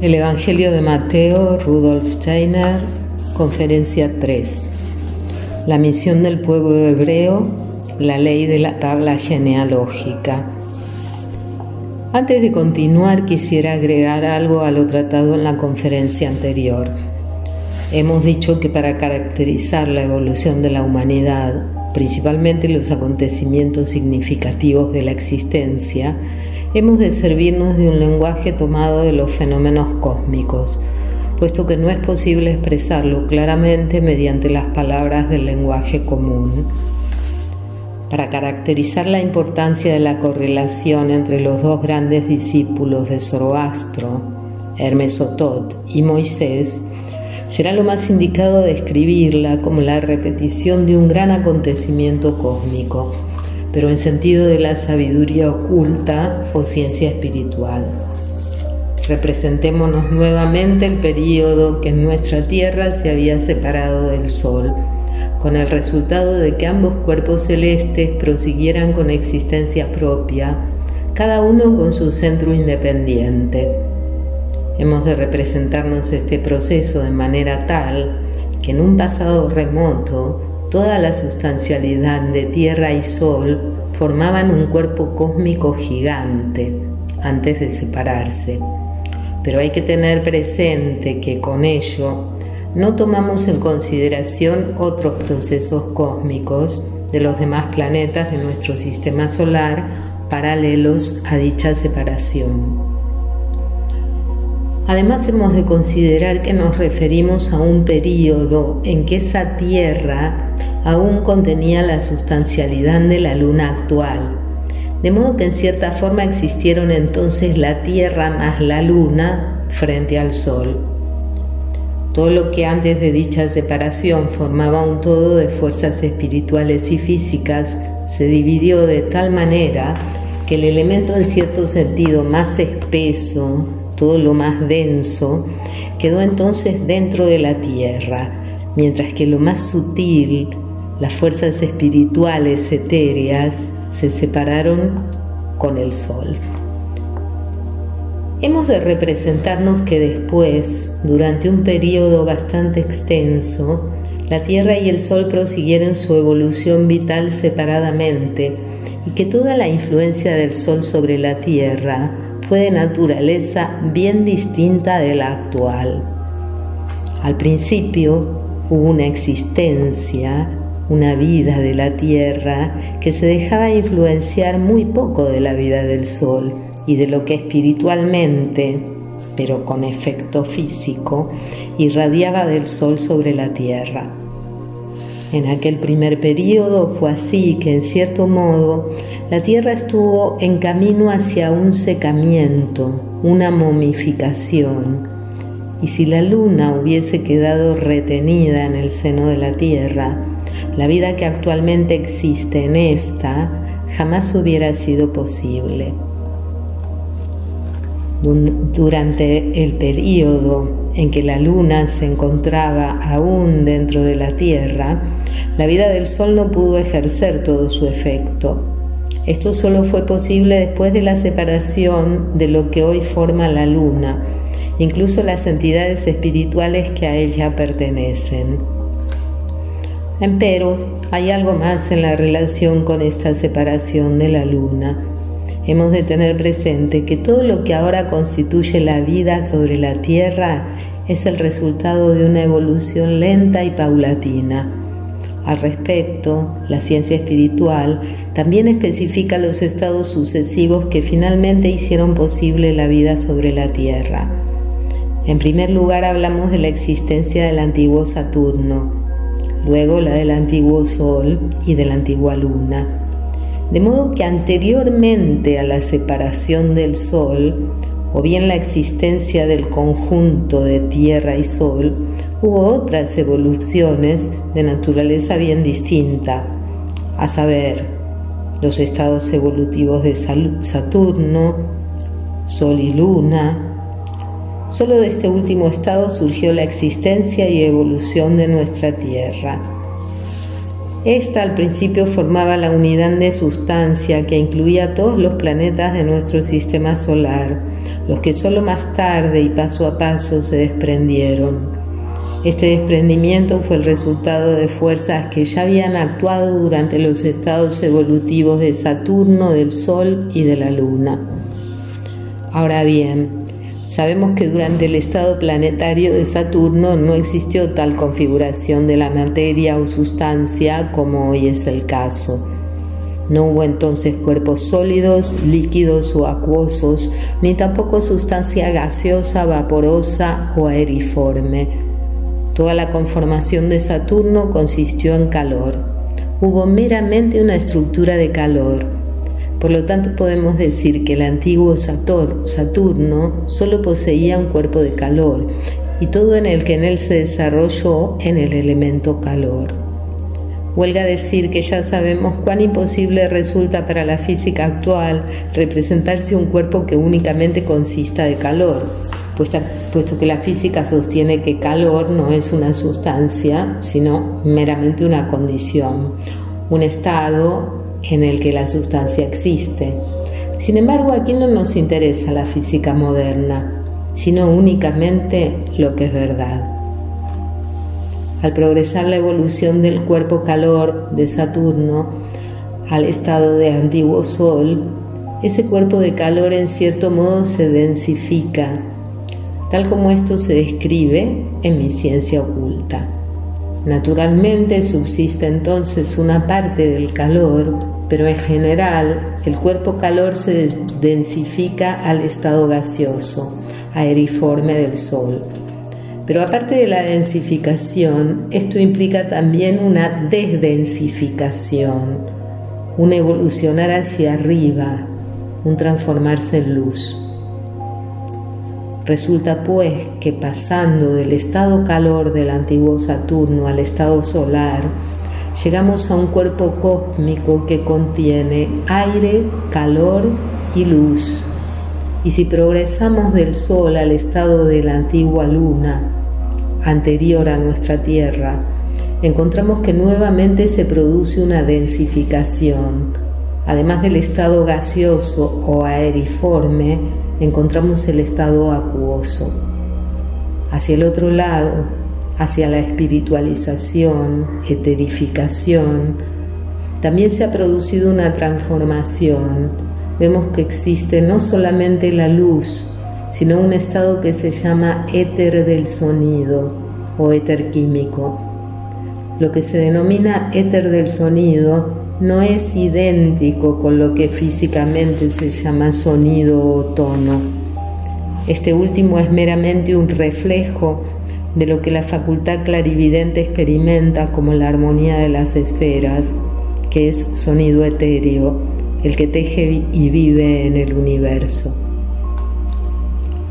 El Evangelio de Mateo, Rudolf Steiner, Conferencia 3. La misión del pueblo hebreo, la ley de la tabla genealógica. Antes de continuar, quisiera agregar algo a lo tratado en la conferencia anterior. Hemos dicho que para caracterizar la evolución de la humanidad, principalmente los acontecimientos significativos de la existencia, hemos de servirnos de un lenguaje tomado de los fenómenos cósmicos, puesto que no es posible expresarlo claramente mediante las palabras del lenguaje común. Para caracterizar la importancia de la correlación entre los dos grandes discípulos de Zoroastro, Hermes Otot y Moisés, será lo más indicado describirla como la repetición de un gran acontecimiento cósmico, pero en sentido de la sabiduría oculta o ciencia espiritual. Representémonos nuevamente el período que en nuestra tierra se había separado del Sol, con el resultado de que ambos cuerpos celestes prosiguieran con existencia propia, cada uno con su centro independiente. Hemos de representarnos este proceso de manera tal que en un pasado remoto toda la sustancialidad de tierra y sol formaban un cuerpo cósmico gigante antes de separarse. Pero hay que tener presente que con ello no tomamos en consideración otros procesos cósmicos de los demás planetas de nuestro sistema solar paralelos a dicha separación. Además, hemos de considerar que nos referimos a un período en que esa Tierra aún contenía la sustancialidad de la Luna actual, de modo que en cierta forma existieron entonces la Tierra más la Luna frente al Sol. Todo lo que antes de dicha separación formaba un todo de fuerzas espirituales y físicas se dividió de tal manera que el elemento en cierto sentido más espeso, todo lo más denso, quedó entonces dentro de la Tierra, mientras que lo más sutil, las fuerzas espirituales etéreas, se separaron con el Sol. Hemos de representarnos que después, durante un periodo bastante extenso, la Tierra y el Sol prosiguieron su evolución vital separadamente y que toda la influencia del Sol sobre la Tierra fue de naturaleza bien distinta de la actual. Al principio hubo una existencia, una vida de la Tierra que se dejaba influenciar muy poco de la vida del Sol y de lo que espiritualmente, pero con efecto físico, irradiaba del Sol sobre la Tierra. En aquel primer período fue así que, en cierto modo, la Tierra estuvo en camino hacia un secamiento, una momificación, y si la Luna hubiese quedado retenida en el seno de la Tierra, la vida que actualmente existe en esta jamás hubiera sido posible. Durante el período en que la Luna se encontraba aún dentro de la Tierra, la vida del Sol no pudo ejercer todo su efecto. Esto solo fue posible después de la separación de lo que hoy forma la Luna, incluso las entidades espirituales que a ella pertenecen. Empero, hay algo más en la relación con esta separación de la Luna. Hemos de tener presente que todo lo que ahora constituye la vida sobre la Tierra es el resultado de una evolución lenta y paulatina. Al respecto, la ciencia espiritual también especifica los estados sucesivos que finalmente hicieron posible la vida sobre la Tierra. En primer lugar, hablamos de la existencia del antiguo Saturno, luego la del antiguo Sol y de la antigua Luna. De modo que anteriormente a la separación del Sol, o bien la existencia del conjunto de Tierra y Sol, hubo otras evoluciones de naturaleza bien distinta, a saber, los estados evolutivos de Saturno, Sol y Luna. Solo de este último estado surgió la existencia y evolución de nuestra Tierra. Esta al principio formaba la unidad de sustancia que incluía todos los planetas de nuestro sistema solar, los que solo más tarde y paso a paso se desprendieron. Este desprendimiento fue el resultado de fuerzas que ya habían actuado durante los estados evolutivos de Saturno, del Sol y de la Luna. Ahora bien, sabemos que durante el estado planetario de Saturno no existió tal configuración de la materia o sustancia como hoy es el caso. No hubo entonces cuerpos sólidos, líquidos o acuosos, ni tampoco sustancia gaseosa, vaporosa o aeriforme. Toda la conformación de Saturno consistió en calor. Hubo meramente una estructura de calor. Por lo tanto, podemos decir que el antiguo Saturno solo poseía un cuerpo de calor y todo en el que en él se desarrolló en el elemento calor. Huelga decir que ya sabemos cuán imposible resulta para la física actual representarse un cuerpo que únicamente consista de calor, puesto que la física sostiene que calor no es una sustancia, sino meramente una condición, un estado en el que la sustancia existe. Sin embargo, aquí no nos interesa la física moderna, sino únicamente lo que es verdad. Al progresar la evolución del cuerpo calor de Saturno al estado de antiguo Sol, ese cuerpo de calor en cierto modo se densifica, tal como esto se describe en mi ciencia oculta. Naturalmente subsiste entonces una parte del calor, pero en general el cuerpo calor se densifica al estado gaseoso, aeriforme del Sol. Pero aparte de la densificación, esto implica también una desdensificación, un evolucionar hacia arriba, un transformarse en luz. Resulta pues que pasando del estado calor del antiguo Saturno al estado solar, llegamos a un cuerpo cósmico que contiene aire, calor y luz. Y si progresamos del Sol al estado de la antigua Luna, anterior a nuestra Tierra, encontramos que nuevamente se produce una densificación. Además del estado gaseoso o aeriforme, encontramos el estado acuoso. Hacia el otro lado, hacia la espiritualización, eterificación, también se ha producido una transformación. Vemos que existe no solamente la luz, sino un estado que se llama éter del sonido o éter químico. Lo que se denomina éter del sonido no es idéntico con lo que físicamente se llama sonido o tono. Este último es meramente un reflejo de lo que la facultad clarividente experimenta como la armonía de las esferas, que es sonido etéreo, el que teje y vive en el universo.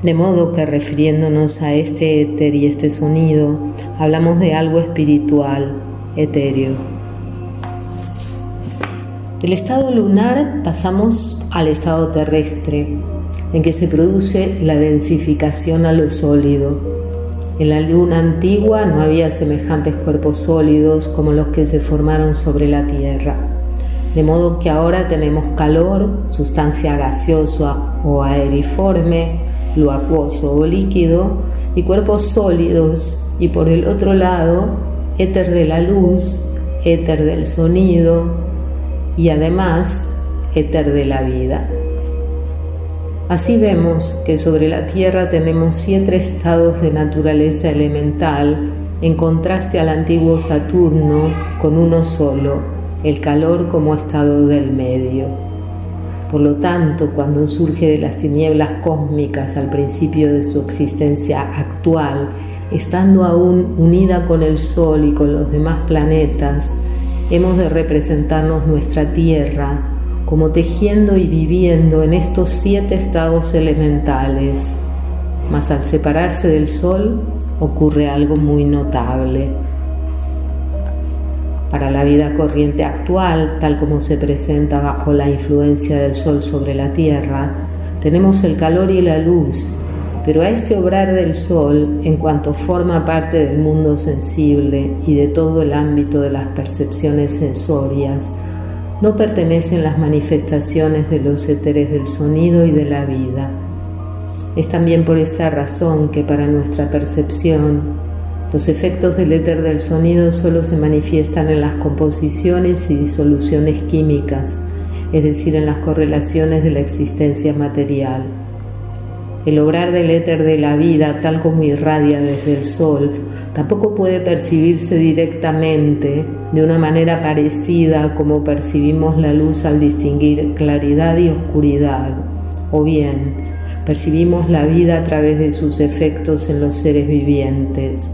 De modo que refiriéndonos a este éter y este sonido, hablamos de algo espiritual, etéreo. Del estado lunar pasamos al estado terrestre, en que se produce la densificación a lo sólido. En la luna antigua no había semejantes cuerpos sólidos como los que se formaron sobre la Tierra. De modo que ahora tenemos calor, sustancia gaseosa o aeriforme, lo acuoso o líquido, y cuerpos sólidos, y por el otro lado, éter de la luz, éter del sonido y además éter de la vida. Así vemos que sobre la Tierra tenemos 7 estados de naturaleza elemental en contraste al antiguo Saturno con uno solo, el calor como estado del medio. Por lo tanto, cuando surge de las tinieblas cósmicas al principio de su existencia actual, estando aún unida con el Sol y con los demás planetas, hemos de representarnos nuestra Tierra como tejiendo y viviendo en estos 7 estados elementales. Mas al separarse del Sol ocurre algo muy notable. Para la vida corriente actual, tal como se presenta bajo la influencia del Sol sobre la Tierra, tenemos el calor y la luz, pero a este obrar del Sol, en cuanto forma parte del mundo sensible y de todo el ámbito de las percepciones sensorias, no pertenecen las manifestaciones de los éteres del sonido y de la vida. Es también por esta razón que para nuestra percepción, los efectos del éter del sonido solo se manifiestan en las composiciones y disoluciones químicas, es decir, en las correlaciones de la existencia material. El obrar del éter de la vida, tal como irradia desde el sol, tampoco puede percibirse directamente de una manera parecida como percibimos la luz al distinguir claridad y oscuridad, o bien percibimos la vida a través de sus efectos en los seres vivientes,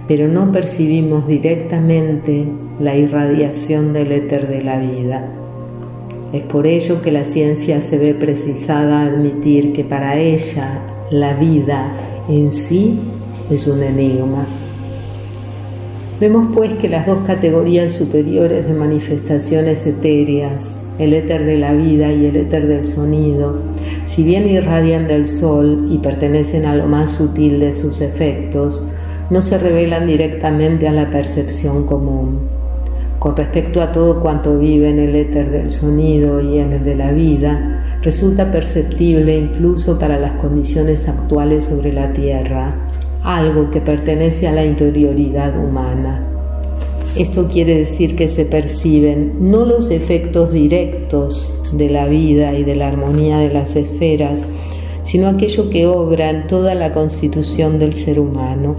pero no percibimos directamente la irradiación del éter de la vida. Es por ello que la ciencia se ve precisada a admitir que para ella la vida en sí es un enigma. Vemos pues que las dos categorías superiores de manifestaciones etéreas, el éter de la vida y el éter del sonido, si bien irradian del sol y pertenecen a lo más sutil de sus efectos, no se revelan directamente a la percepción común. Con respecto a todo cuanto vive en el éter del sonido y en el de la vida, resulta perceptible incluso para las condiciones actuales sobre la Tierra, algo que pertenece a la interioridad humana. Esto quiere decir que se perciben no los efectos directos de la vida y de la armonía de las esferas, sino aquello que obra en toda la constitución del ser humano.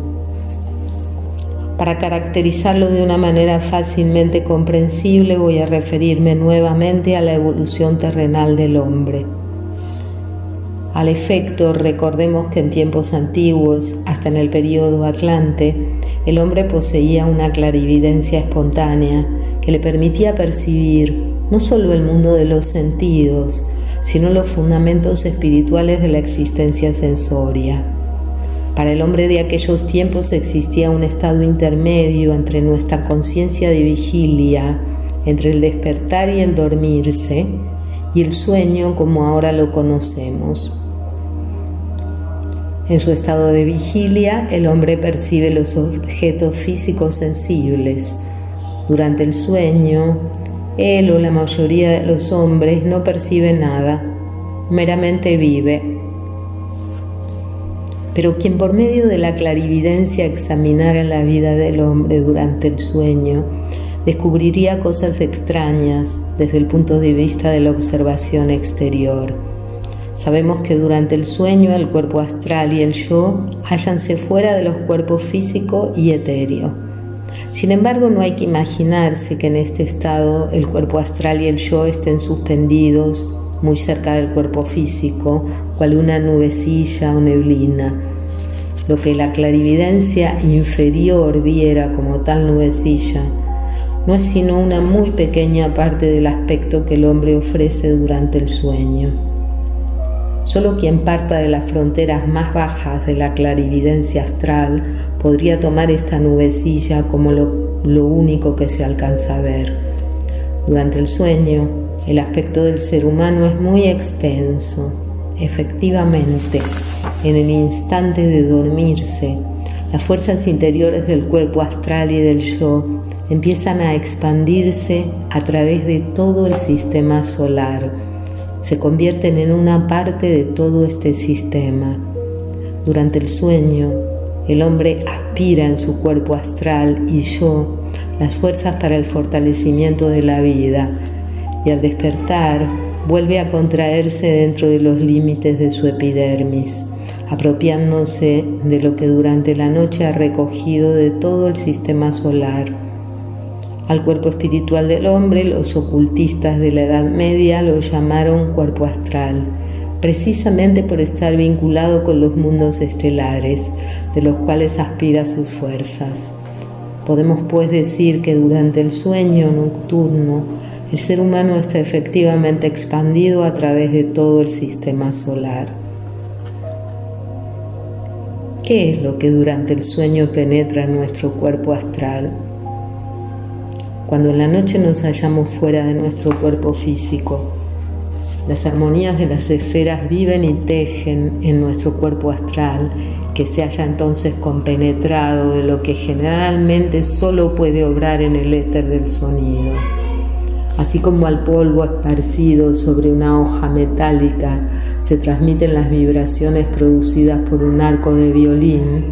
Para caracterizarlo de una manera fácilmente comprensible, voy a referirme nuevamente a la evolución terrenal del hombre. Al efecto, recordemos que en tiempos antiguos, hasta en el período Atlante, el hombre poseía una clarividencia espontánea que le permitía percibir no solo el mundo de los sentidos, sino los fundamentos espirituales de la existencia sensoria. Para el hombre de aquellos tiempos existía un estado intermedio entre nuestra conciencia de vigilia, entre el despertar y el dormirse, y el sueño como ahora lo conocemos. En su estado de vigilia, el hombre percibe los objetos físicos sensibles. Durante el sueño, él o la mayoría de los hombres no percibe nada, meramente vive. Pero quien por medio de la clarividencia examinara la vida del hombre durante el sueño, descubriría cosas extrañas desde el punto de vista de la observación exterior. Sabemos que durante el sueño el cuerpo astral y el yo hállanse fuera de los cuerpos físico y etéreo. Sin embargo, no hay que imaginarse que en este estado el cuerpo astral y el yo estén suspendidos muy cerca del cuerpo físico, cual una nubecilla o neblina. Lo que la clarividencia inferior viera como tal nubecilla no es sino una muy pequeña parte del aspecto que el hombre ofrece durante el sueño. Solo quien parta de las fronteras más bajas de la clarividencia astral podría tomar esta nubecilla como lo único que se alcanza a ver. Durante el sueño, el aspecto del ser humano es muy extenso. Efectivamente, en el instante de dormirse, las fuerzas interiores del cuerpo astral y del yo empiezan a expandirse a través de todo el sistema solar. Se convierten en una parte de todo este sistema. Durante el sueño, el hombre aspira en su cuerpo astral y yo las fuerzas para el fortalecimiento de la vida, y al despertar vuelve a contraerse dentro de los límites de su epidermis, apropiándose de lo que durante la noche ha recogido de todo el sistema solar. Al cuerpo espiritual del hombre, los ocultistas de la Edad Media lo llamaron cuerpo astral, precisamente por estar vinculado con los mundos estelares, de los cuales aspira sus fuerzas. Podemos pues decir que durante el sueño nocturno, el ser humano está efectivamente expandido a través de todo el sistema solar. ¿Qué es lo que durante el sueño penetra en nuestro cuerpo astral? Cuando en la noche nos hallamos fuera de nuestro cuerpo físico, las armonías de las esferas viven y tejen en nuestro cuerpo astral, que se halla entonces compenetrado de lo que generalmente solo puede obrar en el éter del sonido. Así como al polvo esparcido sobre una hoja metálica se transmiten las vibraciones producidas por un arco de violín,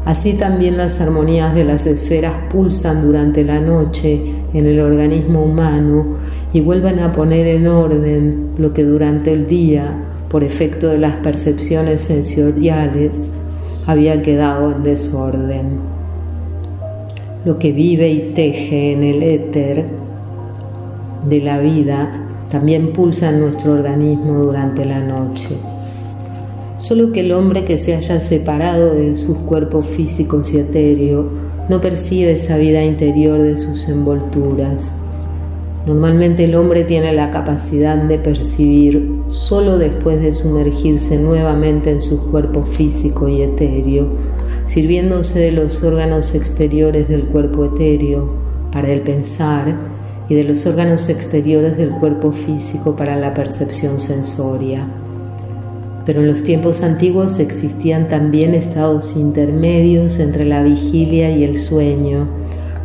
así también las armonías de las esferas pulsan durante la noche en el organismo humano y vuelven a poner en orden lo que durante el día, por efecto de las percepciones sensoriales, había quedado en desorden. Lo que vive y teje en el éter de la vida también pulsa en nuestro organismo durante la noche. Solo que el hombre que se haya separado de sus cuerpos físicos y etéreos no percibe esa vida interior de sus envolturas. Normalmente el hombre tiene la capacidad de percibir solo después de sumergirse nuevamente en su cuerpo físico y etéreo, sirviéndose de los órganos exteriores del cuerpo etéreo para el pensar y de los órganos exteriores del cuerpo físico para la percepción sensoria. Pero en los tiempos antiguos existían también estados intermedios entre la vigilia y el sueño,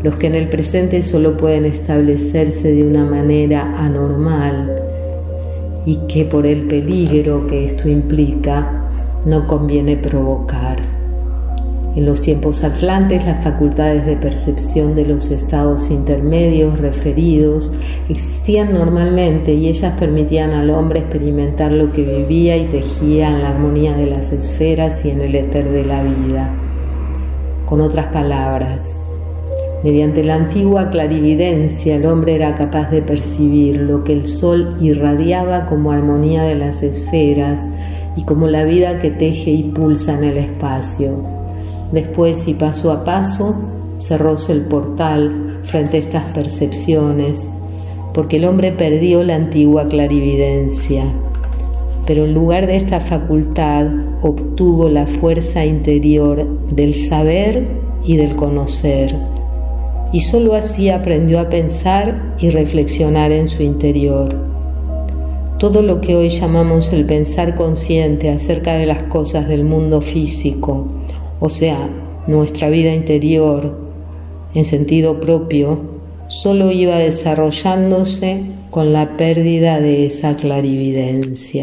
los que en el presente solo pueden establecerse de una manera anormal y que por el peligro que esto implica no conviene provocar. En los tiempos atlantes, las facultades de percepción de los estados intermedios referidos existían normalmente y ellas permitían al hombre experimentar lo que vivía y tejía en la armonía de las esferas y en el éter de la vida. Con otras palabras, mediante la antigua clarividencia, el hombre era capaz de percibir lo que el sol irradiaba como armonía de las esferas y como la vida que teje y pulsa en el espacio. Después, y paso a paso, cerróse el portal frente a estas percepciones, porque el hombre perdió la antigua clarividencia. Pero en lugar de esta facultad, obtuvo la fuerza interior del saber y del conocer. Y sólo así aprendió a pensar y reflexionar en su interior. Todo lo que hoy llamamos el pensar consciente acerca de las cosas del mundo físico, o sea, nuestra vida interior, en sentido propio, solo iba desarrollándose con la pérdida de esa clarividencia.